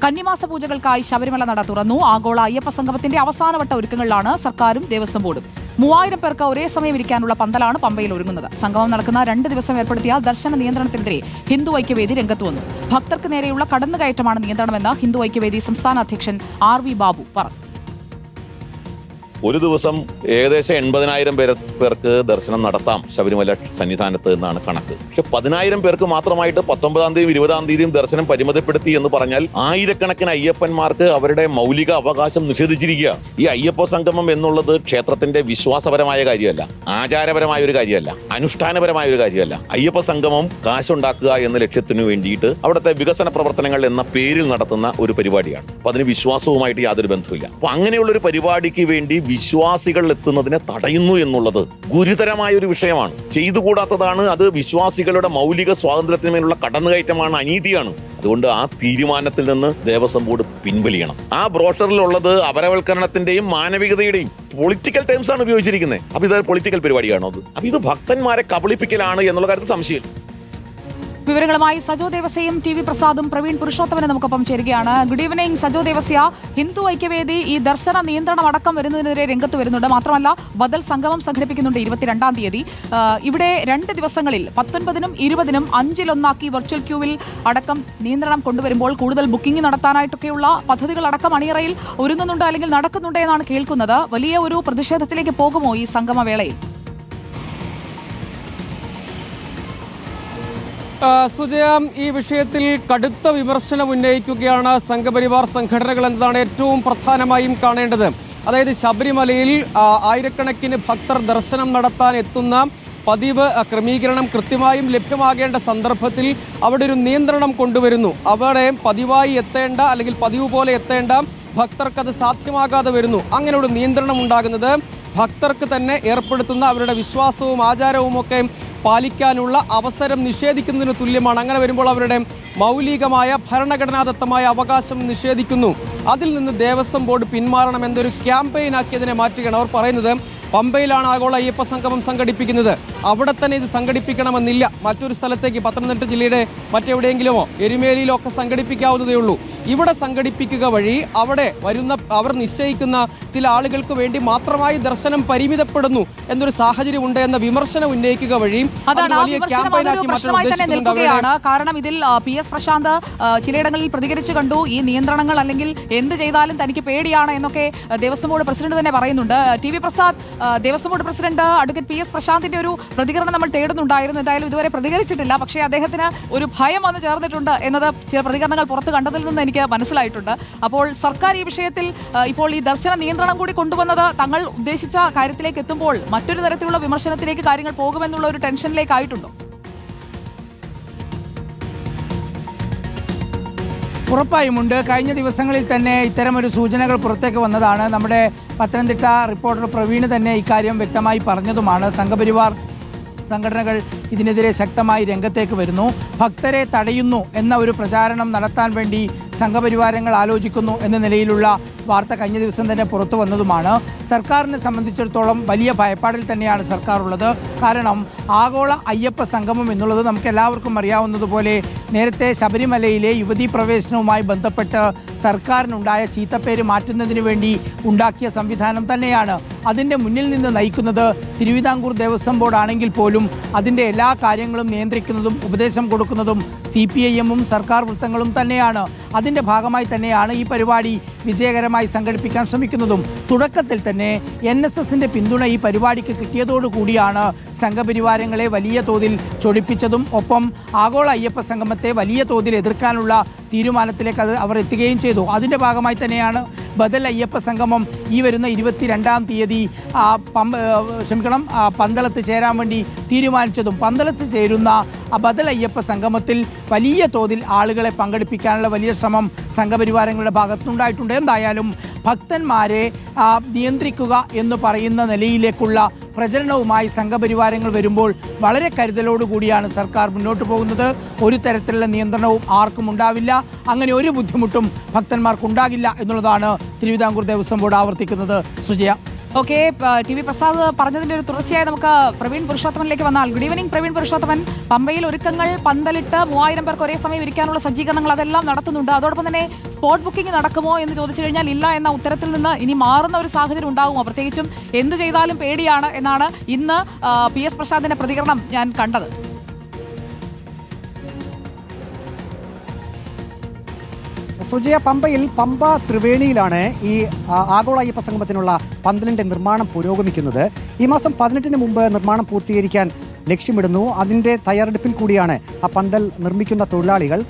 കന്നിമാസ പൂജകൾക്കായി ശബരിമല നട തുറന്നു. ആഗോള അയ്യപ്പ സംഗമത്തിന്റെ അവസാനവട്ട ഒരുക്കങ്ങളിലാണ് സർക്കാരും ദേവസ്വം ബോർഡും. 3000 പേർക്ക് ഒരേ സമയം ഇരിക്കാനുള്ള പന്തലാണ് പമ്പയിൽ ഒരുങ്ങുന്നത്. സംഗമം നടക്കുന്ന 2 ദിവസം ഏർപ്പെടുത്തിയ ദർശന നിയന്ത്രണത്തിനെതിരെ ഹിന്ദു ഐക്യവേദി രംഗത്ത് വന്നു. ഭക്തർക്ക് നേരെയുള്ള കടന്നുകയറ്റമാണ് നിയന്ത്രണമെന്ന് ഹിന്ദു ഐക്യവേദി സംസ്ഥാന അധ്യക്ഷൻ RV ബാബു പറഞ്ഞു. ഒരു ദിവസം ഏകദേശം 80,000 പേർക്ക് ദർശനം നടത്താം ശബരിമല സന്നിധാനത്ത് എന്നാണ് കണക്ക്. പക്ഷെ 10,000 പേർക്ക് മാത്രമായിട്ട് 19-ാം തീയതിയും 20-ാം തീയതിയും ദർശനം പരിമിതപ്പെടുത്തി എന്ന് പറഞ്ഞാൽ ആയിരക്കണക്കിന് അയ്യപ്പന്മാർക്ക് അവരുടെ മൗലിക അവകാശം നിഷേധിച്ചിരിക്കുക. ഈ അയ്യപ്പ സംഗമം എന്നുള്ളത് ക്ഷേത്രത്തിന്റെ വിശ്വാസപരമായ കാര്യമല്ല, ആചാരപരമായ ഒരു കാര്യമല്ല, അനുഷ്ഠാനപരമായ ഒരു കാര്യമല്ല. അയ്യപ്പ സംഗമം കാശുണ്ടാക്കുക എന്ന ലക്ഷ്യത്തിനു വേണ്ടിയിട്ട് അവിടുത്തെ വികസന പ്രവർത്തനങ്ങൾ എന്ന പേരിൽ നടത്തുന്ന ഒരു പരിപാടിയാണ്. അപ്പൊ അതിന് വിശ്വാസവുമായിട്ട് യാതൊരു ബന്ധമില്ല. അപ്പൊ അങ്ങനെയുള്ള ഒരു പരിപാടിക്ക് വേണ്ടി വിശ്വാസികൾ എത്തുന്നതിനെ തടയുന്നു എന്നുള്ളത് ഗുരുതരമായ ഒരു വിഷയമാണ്. ചെയ്തുകൂടാത്തതാണ്. അത് വിശ്വാസികളുടെ മൗലിക സ്വാതന്ത്ര്യത്തിന്മേലുള്ള കടന്നുകയറ്റമാണ്, അനീതിയാണ്. അതുകൊണ്ട് ആ തീരുമാനത്തിൽ നിന്ന് ദേവസ്വം ബോർഡ് പിൻവലിയണം. ആ ബ്രോഷറിലുള്ളത് അപരവൽക്കരണത്തിന്റെയും മാനവികതയുടെയും പൊളിറ്റിക്കൽ ടേംസ് ആണ് ഉപയോഗിച്ചിരിക്കുന്നത്. അപ്പൊ ഇത് പൊളിറ്റിക്കൽ പരിപാടിയാണോ? അപ്പൊ ഇത് ഭക്തന്മാരെ കബളിപ്പിക്കലാണ് എന്നുള്ള കാര്യത്തിൽ സംശയം. വിവരങ്ങളുമായി സജോ ദേവസ്യയും TV പ്രസാദും പ്രവീൺ പുരുഷോത്തമനെ നമുക്കൊപ്പം ചേരുകയാണ്. Good evening Sajo Devasya. ഹിന്ദു ഐക്യവേദി ഈ ദർശന നിയന്ത്രണം അടക്കം വരുന്നതിനെതിരെ രംഗത്ത് വരുന്നുണ്ട്. മാത്രമല്ല ബദൽ സംഗമം സംഘടിപ്പിക്കുന്നുണ്ട് 22-ാം തീയതി. ഇവിടെ 2 ദിവസങ്ങളിൽ 19-നും 20-നും 5-1 വെർച്വൽ ക്യൂവിൽ അടക്കം നിയന്ത്രണം കൊണ്ടുവരുമ്പോൾ കൂടുതൽ ബുക്കിംഗ് നടത്താനായിട്ടൊക്കെയുള്ള പദ്ധതികൾ അടക്കം അണിയറയിൽ ഒരുങ്ങുന്നുണ്ട്, അല്ലെങ്കിൽ നടക്കുന്നുണ്ട് എന്നാണ് കേൾക്കുന്നത്. വലിയ ഒരു പ്രതിഷേധത്തിലേക്ക് പോകുമോ ഈ സംഗമവേളയിൽ? സുജയ, ഈ വിഷയത്തിൽ കടുത്ത വിമർശനം ഉന്നയിക്കുകയാണ് സംഘപരിവാർ സംഘടനകൾ എന്നതാണ് ഏറ്റവും പ്രധാനമായും കാണേണ്ടത്. അതായത് ശബരിമലയിൽ ആയിരക്കണക്കിന് ഭക്തർ ദർശനം നടത്താൻ എത്തുന്ന പതിവ് ക്രമീകരണം കൃത്യമായും ലഭ്യമാകേണ്ട സന്ദർഭത്തിൽ അവിടെ ഒരു നിയന്ത്രണം കൊണ്ടുവരുന്നു. അവിടെ പതിവായി എത്തേണ്ട അല്ലെങ്കിൽ പതിവ് പോലെ എത്തേണ്ട ഭക്തർക്കത് സാധ്യമാകാതെ വരുന്നു. അങ്ങനെ ഒരു നിയന്ത്രണം ഉണ്ടാകുന്നത് ഭക്തർക്ക് തന്നെ ഏർപ്പെടുത്തുന്ന അവരുടെ വിശ്വാസവും ആചാരവും ഒക്കെ പാലിക്കാനുള്ള അവസരം നിഷേധിക്കുന്നതിന് തുല്യമാണ്. അങ്ങനെ വരുമ്പോൾ അവരുടെ മൗലികമായ ഭരണഘടനാദത്തമായ അവകാശം നിഷേധിക്കുന്നു. അതിൽ നിന്ന് ദേവസ്വം ബോർഡ് പിന്മാറണം എന്നൊരു ക്യാമ്പയിൻ ആക്കിയതിനെ മാറ്റുകയാണ്. അവർ പറയുന്നത് പമ്പയിലാണ് ആഗോള അയ്യപ്പ സംഗമം സംഘടിപ്പിക്കുന്നത്, അവിടെ തന്നെ ഇത് സംഘടിപ്പിക്കണമെന്നില്ല. മറ്റൊരു സ്ഥലത്തേക്ക് പത്തനംതിട്ട ജില്ലയുടെ മറ്റെവിടെയെങ്കിലുമോ എരുമേലിയിലോ ഒക്കെ സംഘടിപ്പിക്കാവുന്നതേ ഉള്ളൂ. ഇവിടെ സംഘടിപ്പിക്കുക വഴി അവിടെ വരുന്ന അവർ നിശ്ചയിക്കുന്ന ചില ആളുകൾക്ക് വേണ്ടി മാത്രമായി ദർശനം പരിമിതപ്പെടുന്നു എന്നൊരു സാഹചര്യം ഉണ്ട് എന്ന വിമർശനം ഉന്നയിക്കുക വഴി വലിയ ക്യാമ്പയിനാക്കി മാറ്റാൻ. കാരണം ഇതിൽ PS പ്രശാന്ത് ചിലയിടങ്ങളിൽ പ്രതികരിച്ചു കണ്ടു. ഈ നിയന്ത്രണങ്ങൾ അല്ലെങ്കിൽ എന്ത് ചെയ്താലും തനിക്ക് പേടിയാണ് എന്നൊക്കെ ദേവസ്വം ബോർഡ് പ്രസിഡന്റ് തന്നെ പറയുന്നുണ്ട്. TV Prasad, Devaswom board president advocate PS പ്രശാന്തിന്റെ ഒരു പ്രതികരണം നമ്മൾ തേടുന്നുണ്ടായിരുന്നു. എന്തായാലും ഇതുവരെ പ്രതികരിച്ചിട്ടില്ല. പക്ഷേ അദ്ദേഹത്തിന് ഒരു ഭയം വന്ന് ചേർന്നിട്ടുണ്ട് എന്നത് ചില പ്രതികരണങ്ങൾ പുറത്ത് കണ്ടതിൽ നിന്ന് എനിക്ക് മനസ്സിലായിട്ടുണ്ട്. അപ്പോൾ സർക്കാർ ഈ വിഷയത്തിൽ ഇപ്പോൾ ഈ ദർശന നിയന്ത്രണം കൂടി കൊണ്ടുവന്നത് തങ്ങൾ ഉദ്ദേശിച്ച കാര്യത്തിലേക്ക് എത്തുമ്പോൾ മറ്റൊരു തരത്തിലുള്ള വിമർശനത്തിലേക്ക് കാര്യങ്ങൾ പോകുമെന്നുള്ള ഒരു ടെൻഷനിലേക്കായിട്ടുണ്ടോ? ഉറപ്പായുമുണ്ട്. കഴിഞ്ഞ ദിവസങ്ങളിൽ തന്നെ ഇത്തരമൊരു സൂചനകൾ പുറത്തേക്ക് വന്നതാണ്. നമ്മുടെ പത്തനംതിട്ട റിപ്പോർട്ടർ പ്രവീണ് തന്നെ ഇക്കാര്യം വ്യക്തമായി പറഞ്ഞതുമാണ്. സംഘപരിവാർ സംഘടനകൾ ഇതിനെതിരെ ശക്തമായി രംഗത്തേക്ക് വരുന്നു. ഭക്തരെ തടയുന്നു എന്ന ഒരു പ്രചാരണം നടത്താൻ വേണ്ടി സംഘപരിവാരങ്ങൾ ആലോചിക്കുന്നു എന്ന നിലയിലുള്ള വാർത്ത കഴിഞ്ഞ ദിവസം തന്നെ പുറത്തു വന്നതുമാണ്. സർക്കാരിനെ സംബന്ധിച്ചിടത്തോളം വലിയ ഭയപ്പാടിൽ തന്നെയാണ് സർക്കാർ ഉള്ളത്. കാരണം ആഗോള അയ്യപ്പ സംഗമം എന്നുള്ളത് നമുക്ക് എല്ലാവർക്കും അറിയാവുന്നതുപോലെ നേരത്തെ ശബരിമലയിലെ യുവതീ പ്രവേശനവുമായി ബന്ധപ്പെട്ട് സർക്കാരിനുണ്ടായ ചീത്തപ്പേര് മാറ്റുന്നതിന് വേണ്ടി ഉണ്ടാക്കിയ സംവിധാനം തന്നെയാണ്. അതിൻ്റെ മുന്നിൽ നിന്ന് നയിക്കുന്നത് തിരുവിതാംകൂർ ദേവസ്വം ബോർഡ് ആണെങ്കിൽ പോലും അതിൻ്റെ എല്ലാ കാര്യങ്ങളും നിയന്ത്രിക്കുന്നതും ഉപദേശം കൊടുക്കുന്നതും CPIM-ഉം സർക്കാർ വൃത്തങ്ങളും തന്നെയാണ്. അതിൻ്റെ ഭാഗമായി തന്നെയാണ് ഈ പരിപാടി വിജയകരമായി സംഘടിപ്പിക്കാൻ ശ്രമിക്കുന്നതും. തുടക്കത്തിൽ തന്നെ NSSന്റെ പിന്തുണ ഈ പരിപാടിക്ക് കിട്ടിയതോടുകൂടിയാണ് സംഘപരിവാരങ്ങളെ വലിയ തോതിൽ ചൊടിപ്പിച്ചതും ഒപ്പം ആഗോള അയ്യപ്പ സംഗമത്തെ വലിയ തോതിൽ എതിർക്കാനുള്ള തീരുമാനത്തിലേക്ക് അവർ എത്തുകയും ചെയ്തു. അതിൻ്റെ ഭാഗമായി തന്നെയാണ് ബദൽ അയ്യപ്പ സംഗമം ഈ വരുന്ന 22-ാം തീയതി പന്തളത്ത് ചേരാൻ വേണ്ടി തീരുമാനിച്ചതും. പന്തളത്ത് ചേരുന്ന ബദൽ അയ്യപ്പ സംഗമത്തിൽ വലിയ തോതിൽ ആളുകളെ പങ്കെടുപ്പിക്കാനുള്ള വലിയ ശ്രമം സംഘപരിവാരങ്ങളുടെ ഭാഗത്തുനിന്നുണ്ടായിട്ടുണ്ട്. എന്തായാലും ഭക്തന്മാരെ നിയന്ത്രിക്കുക എന്ന് പറയുന്ന നിലയിലേക്കുള്ള പ്രചരണവുമായി സംഘപരിവാരങ്ങൾ വരുമ്പോൾ വളരെ കരുതലോടുകൂടിയാണ് സർക്കാർ മുന്നോട്ട് പോകുന്നത്. ഒരു തരത്തിലുള്ള നിയന്ത്രണവും ആർക്കും ഉണ്ടാവില്ല, അങ്ങനെ ഒരു ബുദ്ധിമുട്ടും ഭക്തന്മാർക്കുണ്ടാകില്ല എന്നുള്ളതാണ് തിരുവിതാംകൂർ ദേവസ്വം ബോർഡ് ആവർത്തിക്കുന്നത്. Sujaya. Okay, T V Prasad പറഞ്ഞതിന്റെ ഒരു തുടർച്ചയായി നമുക്ക് പ്രവീൺ പുരുഷോത്തമനിലേക്ക് വന്നാൽ. Good evening Praveen Purushothaman. പമ്പയിൽ ഒരുക്കങ്ങൾ, പന്തലിട്ട് 3000 പേർക്ക് ഒരേ സമയം ഇരിക്കാനുള്ള സജ്ജീകരണങ്ങൾ അതെല്ലാം നടത്തുന്നുണ്ട്. അതോടൊപ്പം തന്നെ സ്പോട്ട് ബുക്കിംഗ് നടക്കുമോ എന്ന് ചോദിച്ചു കഴിഞ്ഞാൽ ഇല്ല എന്ന ഉത്തരത്തിൽ നിന്ന് ഇനി മാറുന്ന ഒരു സാഹചര്യം ഉണ്ടാകുമോ? പ്രത്യേകിച്ചും എന്ത് ചെയ്താലും പേടിയാണ് എന്നാണ് ഇന്ന് PS പ്രശാന്തിന്റെ പ്രതികരണം ഞാൻ കണ്ടത്. സുജയ, പമ്പ ത്രിവേണിയിലാണ് ഈ ആഗോള അയ്യപ്പ സംഗമത്തിനുള്ള പന്തലിന്റെ നിർമ്മാണം പുരോഗമിക്കുന്നത്. ഈ മാസം 18-ന് മുമ്പ് നിർമ്മാണം പൂർത്തീകരിക്കാൻ ലക്ഷ്യമിടുന്നു. അതിന്റെ തയ്യാറെടുപ്പിൽ കൂടിയാണ് ആ പന്തൽ നിർമ്മിക്കുന്ന തൊഴിലാളികൾ.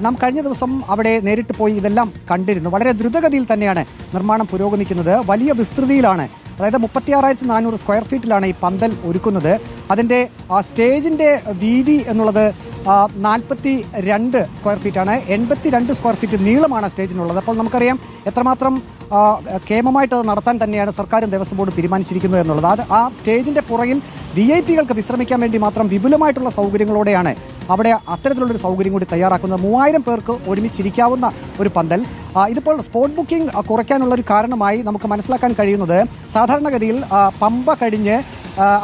നാം കഴിഞ്ഞ ദിവസം അവിടെ നേരിട്ട് പോയി ഇതെല്ലാം കണ്ടിരുന്നു. വളരെ ദ്രുതഗതിയിൽ തന്നെയാണ് നിർമ്മാണം പുരോഗമിക്കുന്നത്. വലിയ വിസ്തൃതിയിലാണ്, അതായത് 36,400 സ്ക്വയർ ഫീറ്റിലാണ് ഈ പന്തൽ ഒരുക്കുന്നത്. അതിൻ്റെ സ്റ്റേജിൻ്റെ വീതി എന്നുള്ളത് 42 സ്ക്വയർ ഫീറ്റാണ്. 82 സ്ക്വയർ ഫീറ്റ് നീളമാണ് സ്റ്റേജിനുള്ളത്. അപ്പോൾ നമുക്കറിയാം എത്രമാത്രം കേമമായിട്ട് അത് നടത്താൻ തന്നെയാണ് സർക്കാരും ദേവസ്വം ബോർഡ് തീരുമാനിച്ചിരിക്കുന്നത് എന്നുള്ളത്. അത് ആ സ്റ്റേജിൻ്റെ പുറകിൽ VIP-കൾക്ക് വിശ്രമിക്കാൻ വേണ്ടി മാത്രം വിപുലമായിട്ടുള്ള സൗകര്യങ്ങളോടെയാണ് അവിടെ അത്തരത്തിലുള്ളൊരു സൗകര്യം കൂടി തയ്യാറാക്കുന്നത്. 3000 പേർക്ക് ഒരുമിച്ചിരിക്കാവുന്ന ഒരു പന്തൽ. ഇതിപ്പോൾ സ്പോട്ട് ബുക്കിംഗ് കുറയ്ക്കാനുള്ള ഒരു കാരണമായി നമുക്ക് മനസ്സിലാക്കാൻ കഴിയുന്നത്, സാധാരണഗതിയിൽ പമ്പ കഴിഞ്ഞ്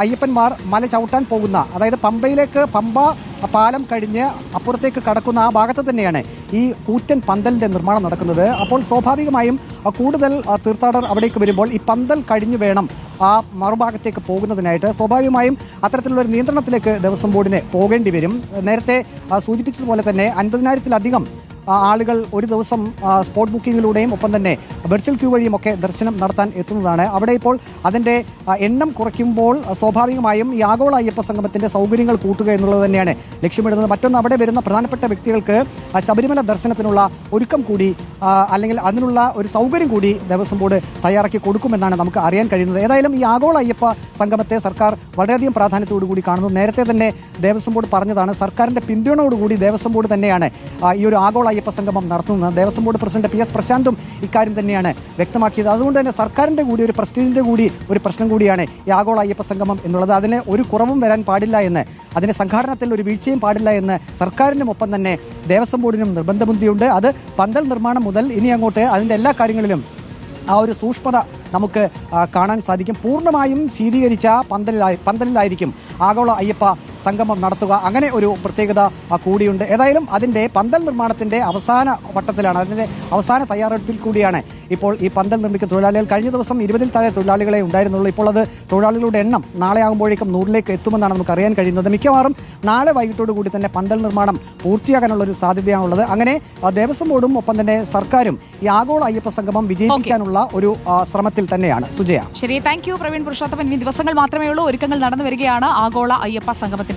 അയ്യപ്പന്മാർ മല ചവിട്ടാൻ പോകുന്ന, അതായത് പമ്പ പാലം കഴിഞ്ഞ് അപ്പുറത്തേക്ക് കടക്കുന്ന ആ ഭാഗത്ത് തന്നെയാണ് ഈ കൂറ്റൻ പന്തലിന്റെ നിർമ്മാണം നടക്കുന്നത്. അപ്പോൾ സ്വാഭാവികമായും കൂടുതൽ തീർത്ഥാടകർ അവിടേക്ക് വരുമ്പോൾ ഈ പന്തൽ കഴിഞ്ഞു വേണം ആ മറുഭാഗത്തേക്ക് പോകുന്നതിനായിട്ട്. സ്വാഭാവികമായും അത്തരത്തിലുള്ള ഒരു നിയന്ത്രണത്തിലേക്ക് ദേവസ്വം ബോർഡിന് പോകേണ്ടി വരും. നേരത്തെ സൂചിപ്പിച്ചതുപോലെ തന്നെ 50,000-ലധികം ആളുകൾ ഒരു ദിവസം സ്പോട്ട് ബുക്കിങ്ങിലൂടെയും ഒപ്പം തന്നെ വെർച്വൽ ക്യൂ വഴിയും ഒക്കെ ദർശനം നടത്താൻ എത്തുന്നതാണ്. അവിടെ ഇപ്പോൾ അതിൻ്റെ എണ്ണം കുറയ്ക്കുമ്പോൾ സ്വാഭാവികമായും ഈ ആഗോള അയ്യപ്പ സംഗമത്തിൻ്റെ സൗകര്യങ്ങൾ കൂട്ടുക എന്നുള്ളത് തന്നെയാണ് ലക്ഷ്യമിടുന്നത്. മറ്റൊന്ന്, അവിടെ വരുന്ന പ്രധാനപ്പെട്ട വ്യക്തികൾക്ക് ശബരിമല ദർശനത്തിനുള്ള ഒരുക്കം കൂടി അല്ലെങ്കിൽ അതിനുള്ള ഒരു സൗകര്യം കൂടി ദേവസ്വം ബോർഡ് തയ്യാറാക്കി കൊടുക്കുമെന്നാണ് നമുക്ക് അറിയാൻ കഴിയുന്നത്. ഏതായാലും ഈ ആഗോള അയ്യപ്പ സംഗമത്തെ സർക്കാർ വളരെയധികം പ്രാധാന്യത്തോടുകൂടി കാണുന്നു. നേരത്തെ തന്നെ ദേവസ്വം ബോർഡ് പറഞ്ഞതാണ്, സർക്കാരിൻ്റെ പിന്തുണയോടുകൂടി ദേവസ്വം ബോർഡ് തന്നെയാണ് ഈ ഒരു ആഗോള അയ്യപ്പ സംഗമം നടത്തുന്നത്. ദേവസ്വം ബോർഡ് പ്രസിഡന്റ് PS പ്രശാന്തും ഇക്കാര്യം തന്നെയാണ് വ്യക്തമാക്കിയത്. അതുകൊണ്ട് തന്നെ സർക്കാരിന്റെ കൂടി ഒരു പ്രസ്റ്റീജിന്റെ കൂടി ഒരു പ്രശ്നം കൂടിയാണ് ഈ ആഗോള അയ്യപ്പ സംഗമം എന്നുള്ളത്. അതിന് ഒരു കുറവും വരാൻ പാടില്ല എന്ന്, അതിന്റെ സംഘാടനത്തിൽ ഒരു വീഴ്ചയും പാടില്ല എന്ന് സർക്കാരിനും ഒപ്പം തന്നെ ദേവസ്വം ബോർഡിനും നിർബന്ധബുദ്ധിയുണ്ട്. അത് പന്തൽ നിർമ്മാണം മുതൽ ഇനി അങ്ങോട്ട് അതിന്റെ എല്ലാ കാര്യങ്ങളിലും ആ ഒരു സൂക്ഷ്മത നമുക്ക് കാണാൻ സാധിക്കും. പൂർണ്ണമായും ശീതീകരിച്ച പന്തലിലായിരിക്കും ആഗോള അയ്യപ്പ സംഗമം നടത്തുക. അങ്ങനെ ഒരു പ്രത്യേകത കൂടിയുണ്ട്. ഏതായാലും അതിൻ്റെ പന്തൽ നിർമ്മാണത്തിൻ്റെ അവസാന വട്ടത്തിലാണ്, അതിൻ്റെ അവസാന തയ്യാറെടുപ്പിൽ കൂടിയാണ് ഇപ്പോൾ ഈ പന്തൽ നിർമ്മിക്കുന്ന തൊഴിലാളികൾ. കഴിഞ്ഞ ദിവസം 20-ൽ താഴെ തൊഴിലാളികളെ ഉണ്ടായിരുന്നുള്ളൂ. ഇപ്പോൾ അത് തൊഴിലാളികളുടെ എണ്ണം നാളെ ആകുമ്പോഴേക്കും 100-ലേക്ക് എത്തുമെന്നാണ് നമുക്ക് അറിയാൻ കഴിയുന്നത്. മിക്കവാറും നാളെ വൈകിട്ടോടു കൂടി തന്നെ പന്തൽ നിർമ്മാണം പൂർത്തിയാകാനുള്ള ഒരു സാധ്യതയാണുള്ളത്. അങ്ങനെ ദേവസ്വം ബോർഡും ഒപ്പം തന്നെ സർക്കാരും ഈ ആഗോള അയ്യപ്പ സംഗമം വിജയിപ്പിക്കാനുള്ള ഒരു ശ്രമത്തിൽ തന്നെയാണ്. സുജയ, ശരി, താങ്ക് യു പ്രവീൺ പുരുഷോത്തമൻ. ഇനി ദിവസങ്ങൾ മാത്രമേ ഉള്ളൂ, ഒരുക്കങ്ങൾ നടന്നു വരികയാണ് ആഗോള അയ്യപ്പ സംഗമത്തിന്.